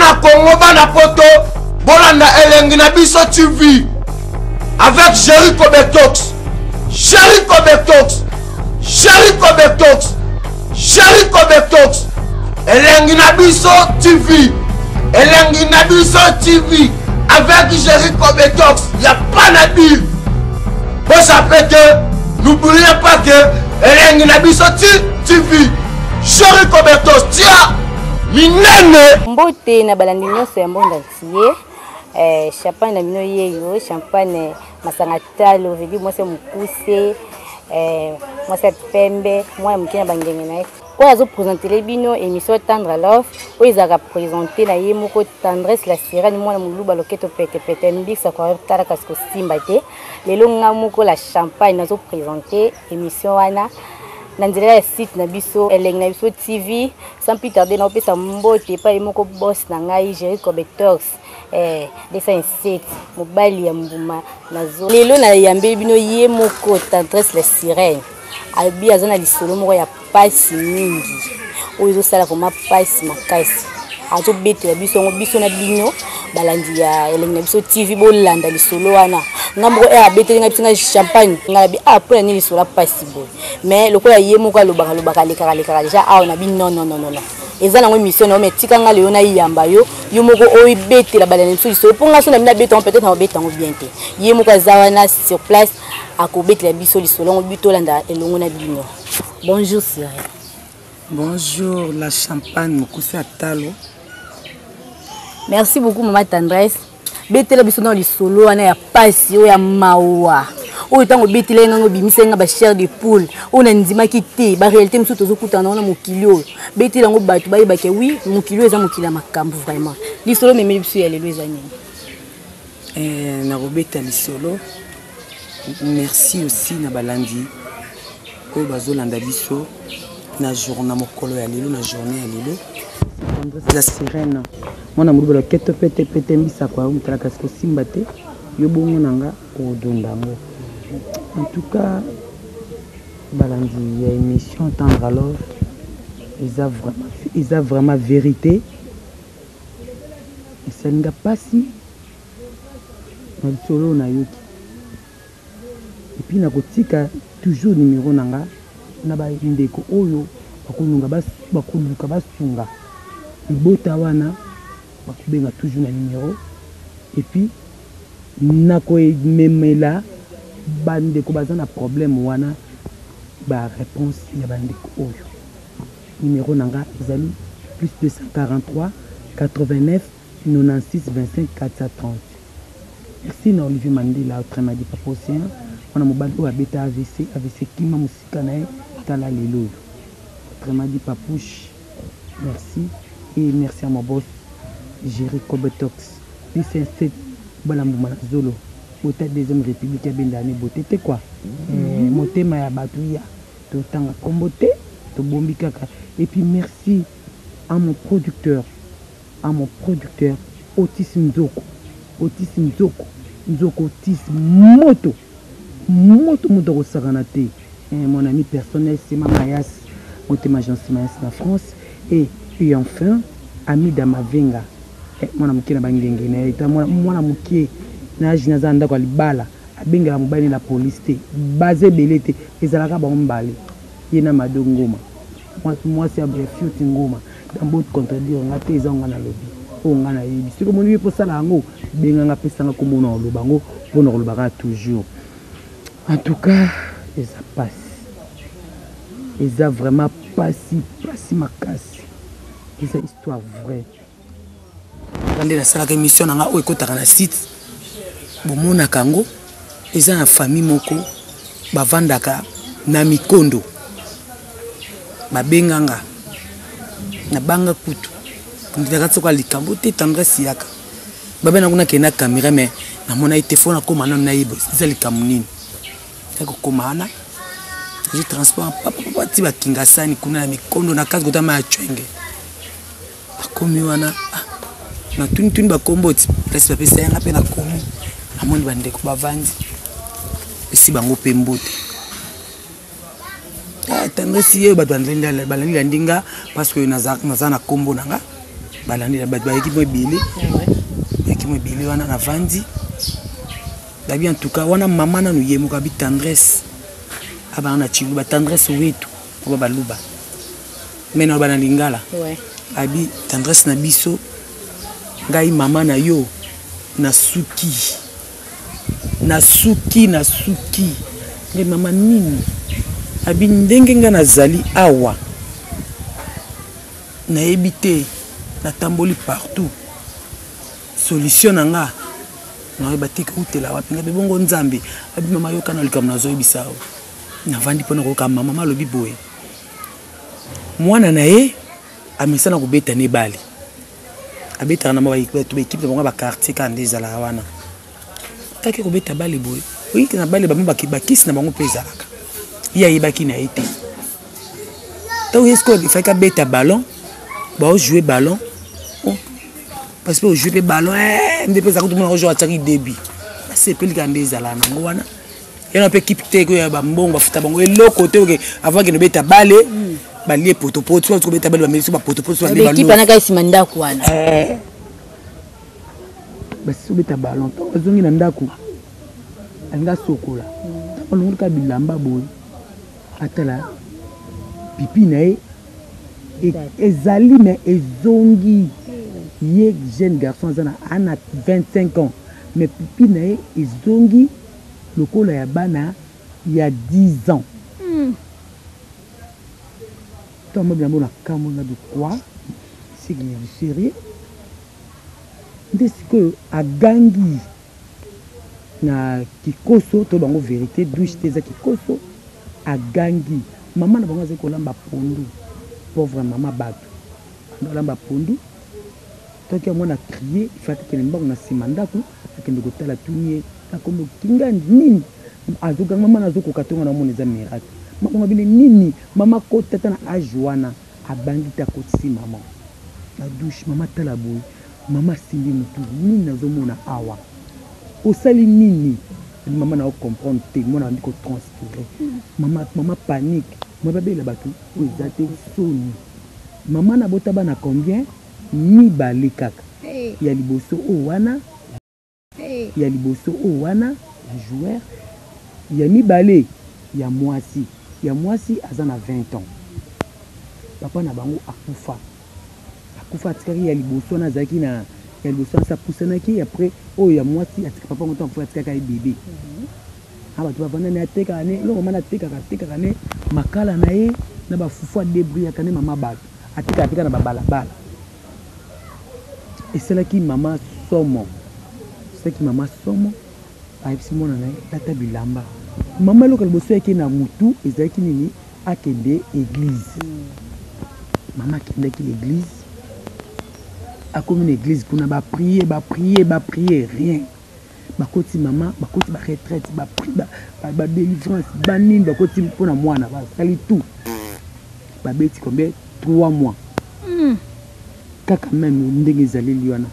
Bana Congo, Bana Poto, Bolanda Elengi na biso TV avec Jericho Betox. Jericho Betox. Jericho Betox. Jericho Betox. Elengi na biso TV. Elengi na biso TV avec Jericho Betox. Il n'y a pas de deal. Vous savez que n'oubliez pas que Elengi na biso TV. Jericho Betox. Tiens. Minene. Mbote na balandi nyonso ya monde entier. Champagne na mino yeyo, champagne masangatalo, veut dire moi c'est mukuse, moi c'est pembe, moi mukina bangenge na. Ko azo présenter les bino émission Tendre Love, o izaka présenter na ye moko tendresse la sirène moi na muluba loketo pete pete mbisa kwa tala kasko simba te. Lelo nga moko la champagne nazo présenter émission wana. Nandela site na biso Elengi na biso TV sans plus tarder na opesa mbote pa moko boss na ngai Jericho Betox desa insect mobali ya mbuma nazo lelo na yambe bino ye moko tendresse la sirène abi azana lisolo moko ya pasi mingi oyo sala ko ma pasi makasi azo betela biso na bino balandi ya Elengi na biso TV bolanda lisolo wana ngambo beteli nga biso na champagne ngabi après ni lisolo pasi boy mais lokola ye moko alobaka lekaka déjà awa na bi non ezana ngo mission na metika nga leo na yamba yo moko oyi betela balandi biso lisolo ponga so na mina beta peut-être na beta ngo bien te ye moko azawana sur place akobetela biso lisolo ngo bitolanda elongo na bino. Bonjour Cyril. Bonjour la champagne mokuse atalo. Merci beaucoup maman Tendresse. Betela biso na lisolo wana ya pasi o ya mawa. O tango betela nga ngo bimisenga ba chair de poule. O na ndima kité ba réalité mso tozo kutana na mokilio. Betela ngo batu ba yebake oui, mokilio eza mokila makambu vraiment. Lisolo meme biso ya lelo eza nini. Na robeta lisolo. Merci aussi na balandi. Ko bazolanda biso na journée mokolo ya lelo na journée ya lelo. La sirène. Mwana muluba la keto pete mbisa kwa umtala kasko simba te yo bongo nanga odondango. En tout cas balandi ya émission Tendre Love ils a vraiment vérité et ça nga pasi na solo na yoki et puis na kotika toujours numéro nanga na ba ndeko oyo bakununga bakuluka basunga ibota wana bakubenga toujours na numéro et puis nako memela bandeko bazana problème wana ba réponse ya bandeko oyo numéro nanga ezali plus 243 89 96 25 430. Merci na Olivier Mandela autrement dit papa océan on a mobali o abeta AVC kima musika na tala lelo autrement dit papouche. Merci et merci à mon boss Jericho Betox. Puis c'est Balambuma Zolo. Beauté deuxième république ya bendane beauté te quoi. Motema ya batuya. To tanga kombote, to bombi kaka. Et puis merci à mon producteur Otis Nzoko. Nzoko Otis moto Saranate. Mon ami personnel c'est Mamayas. Motema Jean Simayas na France et enfin ami Damavenga. Mwana mukie na bangenge na eta mwana mukie na jina za ndako libala abengela mobali la police te basé belete ezalaka ba mbali yena madongoma moi c'est abrefute ngoma dans bon contredire ngate ezanga na lobi o ngana yebi siko moni po sala ngo benga nga pesanga ko mona lobango bona ko lobaka toujours. En tout cas ça passe vraiment passi makasi c'est une histoire vraie. Quand la salle émission nanga o ekotaka na site bomona kango eza na famille moko bavandaka na mikondo babenganga na banga kutu ndaka tsoka likambo te tendresse yaka babena kuna kena caméra mais na mona téléphone akoma na yibo eza likambo nini yako komana je transport papa ti bakingasani kuna na mikondo na kazi kotama ya chwenge akomi wana na tuni bakomboti place bapesa yanga pe na komi amoni bandeko bavandi esi bango pe mbote tendresse ye bato balandi ndinga parce que naza na kombo nanga balandela bato bayeki mo ebele bayeki mo ebele wana na vandi dabi en tout cas wana mama nanu ye moko abi tendresse abana na chilu ba tendresse wetu oba baluba mena bana lingala abi tendresse na biso ngai mama na yo na suki ngai mama nini abi ndenge nga nazali awa nayebi te natamboli partout solution na nga naoyeba te koutela wapi nga bongo nzambe abi mama yoka na likambo nazoyebisa awa navandi mpona koyoka mama alobi boye mwana na ye amisana kobeta ne bale abetaka na baekipe bango bakartier ka nde ezalaka wana taki kobeta bale boye oyiki na bale bamo bakisi na bango mpe ezalaka ye ayebaki na ye te ntango esko efaki abeta ballon baojoue ballon parce que ojoue mpe ballon nde mpe ezalaka tomona ojoue atiaki debi basepelika nde ezalaka nango wana yana mpe ekipe te koya bambongo bafuta bango eloko te oke avant kende obeta bale balie potopoto soki kobeta bale bameli so bapotopoto ekipe anaka esima ndako wana basi obeta ballon ntango azongi na ndako alinga sokola ntango alongolika bilamba boye atala pipi na ye ezali me ezongi ye jeune garçon aza na ana 25 ans mais pipi na ye ezongi lokola ya bana ya 10 ans tant moi bilamba na kambo na de quoi c'est qu'il est sérieux nde sikoyo agangi na kikoso to bango vérité douche te eza kikoso agangi mama na bango azali kolamba pondu pauvre mama bato olamba pondu toki ya mwana crier ifati kende mbango na nsima ndako akende kotala tuni ye nakombo kingandi nini azokanga mama nazokoka tongo na mona eza miracle makonga bine nini mama kota ta na age wana abangi ta kotisi mama na douche mama tala boye mama simbi mutu nini nazomona awa osali nini mama na comprendre te mwana andi ko transpirer mama panique moi babela bato oyo eza te soni mama na bota bana combien mibale kaka ya liboso oyo wana ya liboso oyo wana ya joueur ya mibale ya mwasi aza na 20 ans papa na bango akufa atikaki ya liboso wana azalaki na ya liboso wana sapusanaki après oyo ya mwasi atika papa ngo ntango atikaka ye bebe bato bavandani atekaka ne eloko mana atekaka ne makala na ye na bafufu adebriyaka ne mama bato atekaka peka na babalabala esalaki mama somo ayebisi mwana na ye lata bilamba mama eloko liboso yake na mutu ezalaki nini akende église mama akendaki l'église akomi na église mpona baprier rien bakoti mama bakoti baretraite badélivrance banini bakoti mpona mwana basali tout babeti combien 3 mois kaka meme ndenge ezaleli wana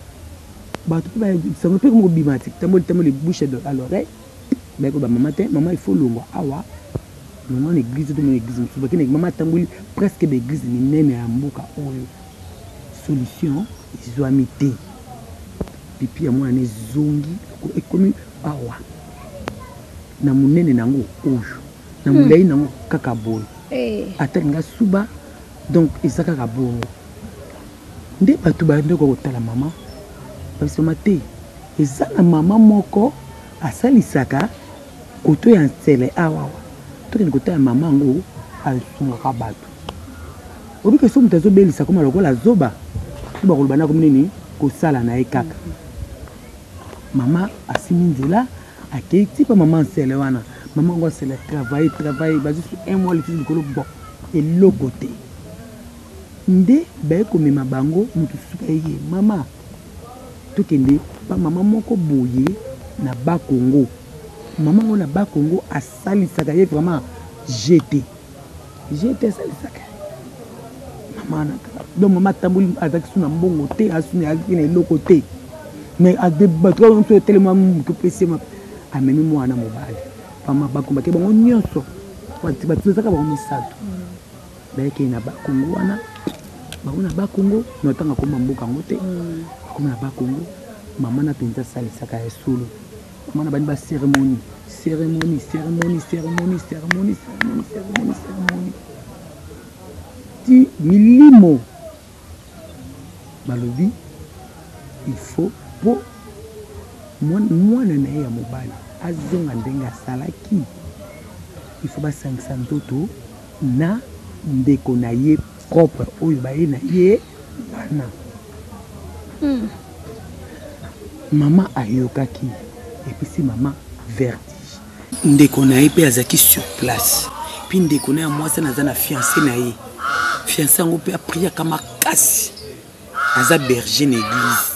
bato mpe sango mpe komo kobima te tamboli bouche à l'oreille bayeko bamama te mama il faut longwa awa longwa na église to mona église mosusu bakende mama atamboli presque baéglise minene ya mboka oyo solution ezwami te pipi ya mwana ezongi ekomi awa na monene nango oyo na molai nango kaka boye atalinga suba donc eza kaka bongo nde bato bandeko kotala mama babisoma te eza na mama moko asalisaka koto ya nsele awawa tokende kotala mama yango asungaka bato obike so moto azobelisa koma lokola zoba to bakoloba na komi nini kosala na ye kaka mama asimi nzela akei ti mpa mama nsele wana mama yango asele travaille bazusu 1 mois litisi likolo bon eloko te nde baye komema bango moto suka ye mama tokende pa mama moko boye na bakongo mama ngo na bakongo asalisaka ye vraiment jeté asalisaka mama na donc mama tamboli azaki su na mbongo te asuni azaki na eloko te mais adebattra on peut tellement que pese ma amemi mwana mobali mama bakomba ke bango nyonso batuzaka bango misato bayeke na bakongo wana bango na bakongo notanga koma mboka ngo te bakoma na bakongo mama na penza salisaka ya solo mama na bani ba cérémonie ti milimo balobi il faut po mwana na ye ya mobali azonga ndenge asalaki il faut basangisa ndoto na ndeko na ye propre oyo baye na ye wana mama ayokaki epesi mama vertige ndeko na ye mpe azalaki sur place puis ndeko na ye mwasi naza na fiancé na ye fiancé yango mpe apriaka makasi aza berger na église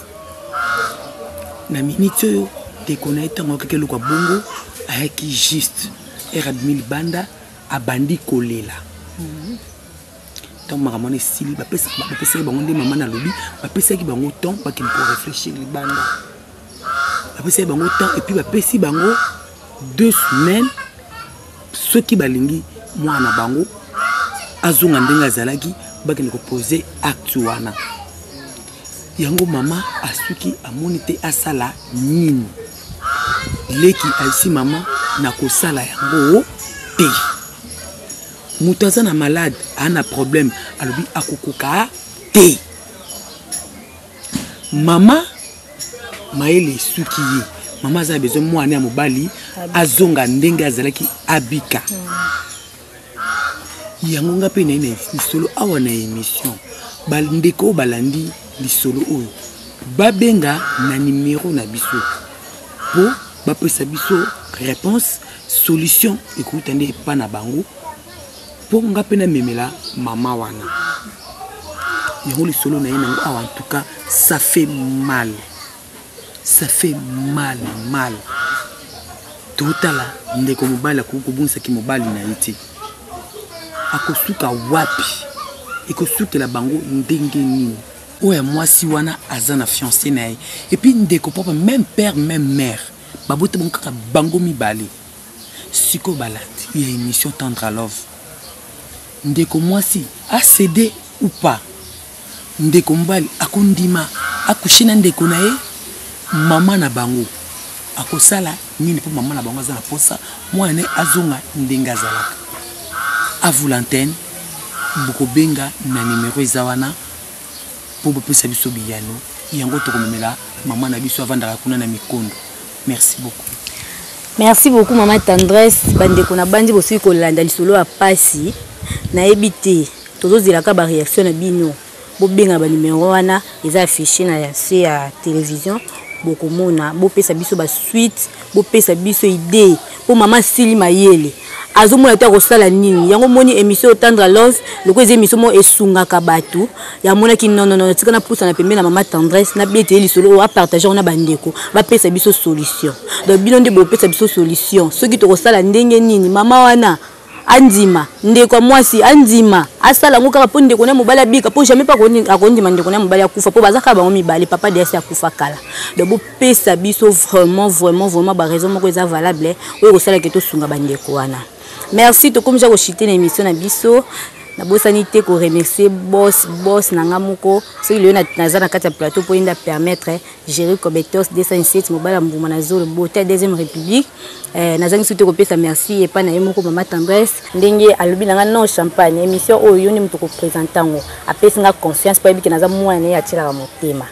na minute oyo ndeko na ye ntango akaki eloko ya bongo ayaki juste eradmi libanda abandi kolela ntango makambo wana esili bapesaki bango nde mama nalobi bapesaki bango temps bakende koréfléchir libanda bapesaki bango temps epuis bapesi bango 2 semaines soki balingi mwana bango azonga ndenge azalaki bakende kopose acte wana yango mama asuki amoni te asala nini leki aisi mama na kosala yango te moto aza na malade ana problème alobi akokoka te mama mayele esuki ye mama aza besoin mwana ya mobali azonga ndenge azalaki abika yango nga mpe na ye na lisolo awa na émission bandeko oyo balandi lisolo oyo babenga na numero na biso po bapesa biso réponse solution ekouta nde epa na bango po nga mpe namemela mama wana yango lisolo na ye nango awa en tout cas ça fait mal totala ndeko mobali akoki kobunisaki mobali na ye te akosuka wapi ekosukela bango ndenge nini oyo ya mwasi wana aza na fiancé na ye epuis ndeko papa même père même mère babota bango kaka bango mibale sikoyo balandi ya émission tendre à love ndeko mwasi acédé ou pas ndeko mobali akondima akushe na ndeko na ye mama na bango akosala nini mpo mama na bango aza na posa mwana ne azonga ndenge azalaka avu l'antenne bokobenga na numero eza wana mpo bopesa biso biyano yango tokomemela mama na biso avandaka kuna na mikondo. Merci beaucoup. Merci beaucoup maman Tendresse bandeko na bandi bosi kolanda lisolo ya pasi na ebité tozozilaka ba réaction na bino bobenga ba numero wana eza affiché na se ya télévision bokomona bopesa biso ba suite bopesa biso idée po mama Sili Mayele azomona ta kosala nini yango moni émission Tendre Love loko eza émission mo esungaka batu ya mona ki non tika na pousa na pembe na mama Tendresse na bete lisolo a partager on a bandeko ba pesa biso solution donc bino nde bo pesa biso solution soki to kosala ndenge nini mama wana andima ndeko mwasi andima asala ngo kaka po ndeko na mobala bika po jamais pas akondima ndeko na mobala akufa po bazaka bango mibale papa DS akufa kala donc bo pesa biso vraiment ba raison moko eza valable oyo kosala ke to sunga bandeko wana. Merci to comme j'ai chité na émission na biso na bosanité ko remercier boss nanga moko ce qui na nazana kati ya plateau pour inda permettre gérer Cobetos 207 mobile mbuma na zolo beauté deuxième république nazangi surtout ko pesa merci et pas na yemoko mama Tendresse ndenge alobi nanga non champagne émission oyo ni mtu ko présenter ngo apesi nga confiance pa biki naza mwana ya tira ka motema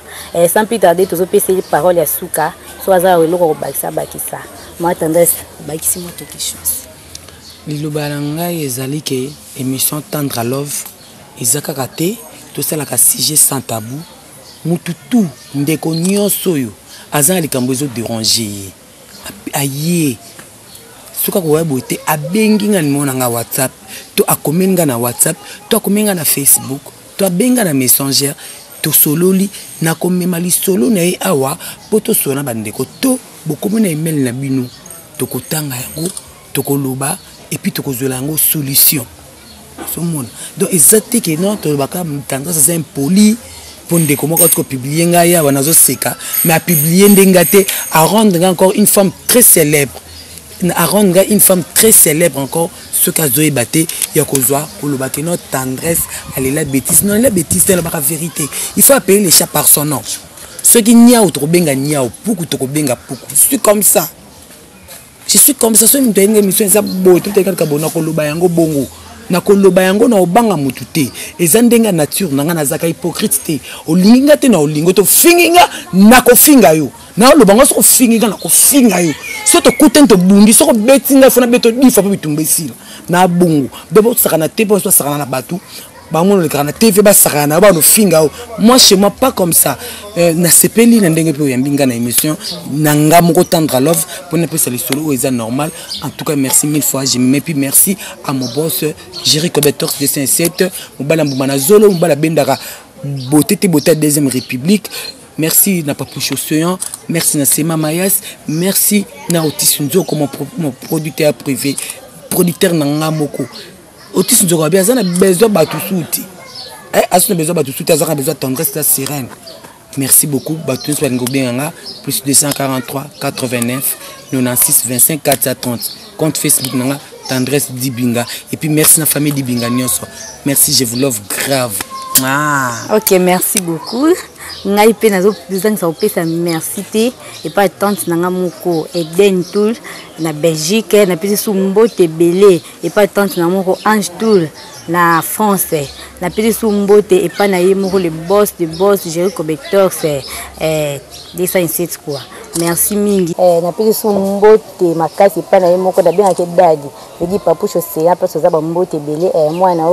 sans plus tarder tozo pesa les paroles ya suka so aza weloko ko bakisa mama Tendresse bakisi mo quelque chose. Liloba na ngai ezali ke émission Tendre à Love ezaka kate to sala ka sujet sans tabou mutu tout ndeko nyonso yo aza likambo ezo déranger aye suka ko webo te abengi nga nimona nga WhatsApp to akomenga na WhatsApp to akomenga na Facebook to abenga na Messenger to sololi na komema lisolo na ye awa poto sona bandeko to bokomona email na bino to kotanga yango to koloba et puis tu as une solution. Donc, exactement que notre tendance c'est impoli pour des comment quand publier ngaya wanazo seka mais à publier ndengate à rendre encore une femme très célèbre encore ce cas de batté il y a kozwa kolobaki notre tendresse elle la bêtise non la bêtise c'est la vérité il faut appeler les chats par son nom ceux qui n'y a autre benga n'y a beaucoup trop benga beaucoup je suis comme ça ceux qui me donnent émission ça beau tout est quelque bon koloba yango bongo na koloba yango na obanga mutu te ezandenga nature nanga nazaka hypocrite te olinga te na olingo to finginga na kofinga yo na lobanga so finginga na kofinga yo so to kutento bundi so betinga fona beto difa pe bitumbesila na bongo bebo sakana te po so sakana na batu bango le kana TV ba sakana ba no finga moi chez moi pas comme ça na sepeli na ndenge pe yambinga na émission nanga moko tendre love pour ne pas se les solo est normal en tout cas merci mille fois je me puis merci à mon boss Jerry Kobetor de Saint-7 mobala mbumana zolo mobala bendaka beauté deuxième république. Merci na Papouche Océan, merci na Sema Mayas, merci na Otis Nzo comme mon producteur privé, producteur na Ngamoko. Otis Nzo bien ça na besoin batu souti. Asu na besoin batu souti, azaka besoin tendresse la sirène. Merci beaucoup batu so ngobenganga plus 243 89 96 25 430. Compte Facebook nanga tendresse Dibinga et puis merci na famille Dibinga nyonso. Merci, je vous love grave. Ah. Ok, merci beaucoup. Ngai pe nazo bizangisa opesa merci te et pas tante nanga moko Eden Toul na Belgique na pesi sumbote belé et pas tante na moko Ange Toul na France na pesi sumbote et pas na ye moko le boss Jerry Kobetor D107 quoi. Merci mingi. Na pesi sumbote makasi et pas na ye moko da bien ke dadi. Je dis Papouche Océan parce que ça ba mbote belé moi na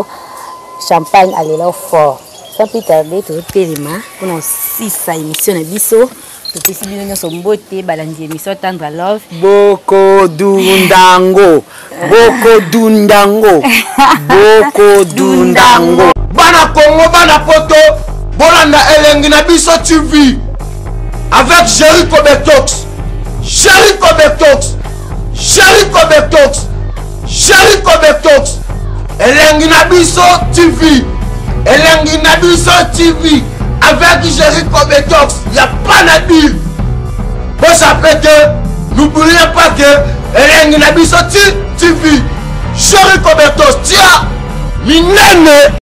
champagne allez là fort. Sans plus tarder, tout téléma pour nos 6 émissions de biso. Tout ici bien nous sommes beauté balandi émission tendre love. Boko dundango. Bana Congo bana poto bolanda elengi na biso TV avec Jerry Kobertox. Elengi na biso TV. Elengi Nabiso TV avec Jerry Kobertox, il n'y a pas de Vous savez que n'oubliez pas que Elengi Nabiso TV, Jerry Kobertox, tiens, minene.